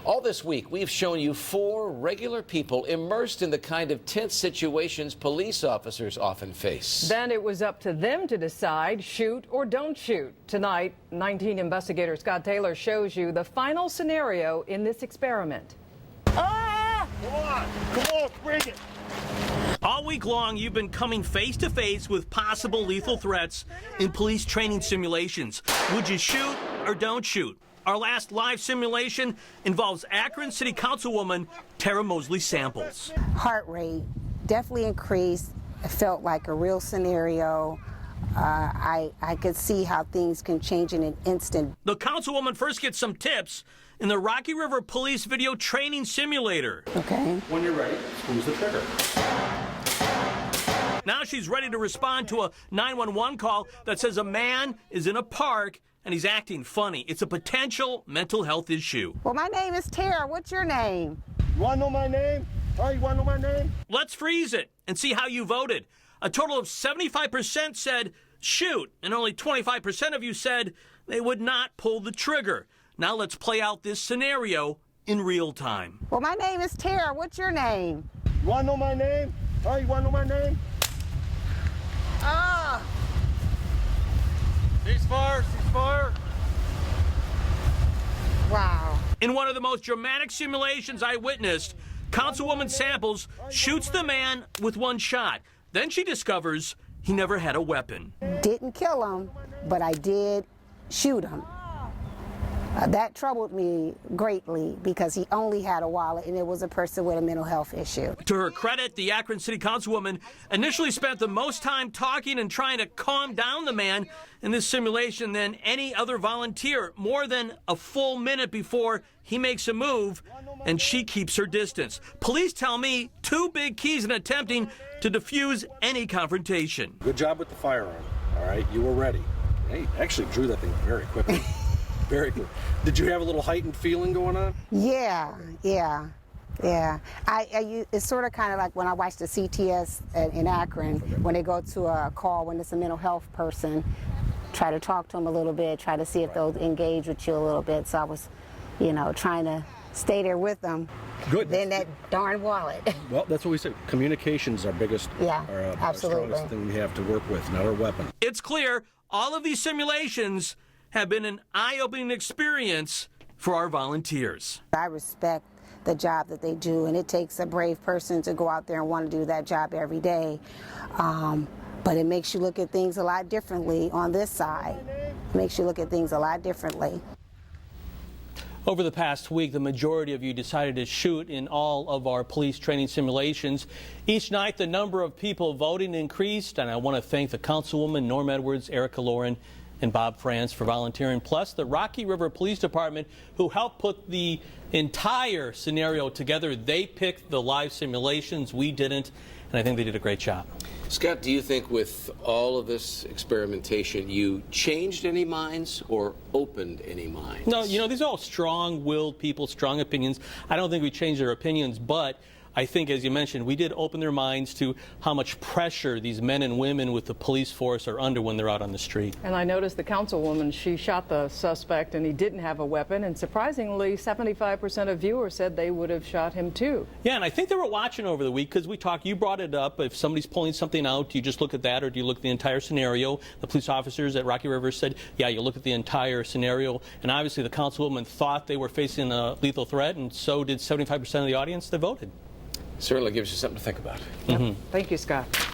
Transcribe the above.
All this week, we've shown you 4 regular people immersed in the kind of tense situations police officers often face. Then it was up to them to decide shoot or don't shoot. Tonight, 19 investigator Scott Taylor shows you the final scenario in this experiment. Ah! Come on, bring it. All week long, you've been coming face to face with possible lethal threats in police training simulations. Would you shoot or don't shoot? Our last live simulation involves Akron City Councilwoman Mosely-Samples. Heart rate definitely increased. It felt like a real scenario. I could see how things can change in an instant. The Councilwoman first gets some tips in the Rocky River Police Video Training Simulator. Okay. When you're ready, squeeze the trigger. Now she's ready to respond to a 911 call that says a man is in a park and he's acting funny. It's a potential mental health issue. Well, my name is Tara. What's your name? You want to know my name? Oh, you want to know my name? Let's freeze it and see how you voted. A total of 75% said shoot, and only 25% of you said they would not pull the trigger. Now let's play out this scenario in real time. Well, my name is Tara. What's your name? You want to know my name? Oh, you want to know my name? Ah! Ceasefire. Wow. In one of the most dramatic simulations I witnessed, Councilwoman Samples shoots the man with one shot. Then she discovers he never had a weapon. Didn't kill him, but I did shoot him. That troubled me greatly because he only had a wallet and it was a person with a mental health issue. To her credit, the Akron City Councilwoman initially spent the most time talking and trying to calm down the man in this simulation than any other volunteer, more than a full minute before he makes a move, and she keeps her distance. Police tell me 2 big keys in attempting to defuse any confrontation. Good job with the firearm. All right, you were ready. Hey, actually drew that thing very quickly. Very good. Did you have a little heightened feeling going on? Yeah. It's sort of kind of like when I watch the CTS in Akron, when they go to a call when it's a mental health person, try to talk to them a little bit, try to see if they'll engage with you a little bit. So I was, trying to stay there with them. Good. Then that darn wallet. Well, that's what we said. Communication's our biggest, our absolutely. strongest thing we have to work with, not our weapon. It's clear all of these simulations have been an eye-opening experience for our volunteers. I respect the job that they do, and it takes a brave person to go out there and want to do that job every day. But it makes you look at things a lot differently on this side. It makes you look at things a lot differently. Over the past week, the majority of you decided to shoot in all of our police training simulations. Each night, the number of people voting increased, and I want to thank the Councilwoman, Norm Edwards, Erica Lauren, and Bob France for volunteering, plus the Rocky River Police Department, who helped put the entire scenario together. They picked the live simulations. We didn't, and I think they did a great job. Scott, do you think with all of this experimentation, you changed any minds or opened any minds? No, these are all strong-willed people, strong opinions. I don't think we changed their opinions, but I think, as you mentioned, we did open their minds to how much pressure these men and women with the police force are under when they're out on the street. And I noticed the councilwoman, she shot the suspect and he didn't have a weapon, and surprisingly 75% of viewers said they would have shot him too. Yeah, and I think they were watching over the week because you brought it up. If somebody's pulling something out, do you just look at that or do you look at the entire scenario? The police officers at Rocky River said, yeah, you look at the entire scenario, and obviously the councilwoman thought they were facing a lethal threat, and so did 75% of the audience that voted. Certainly gives you something to think about. Yep. Thank you, Scott.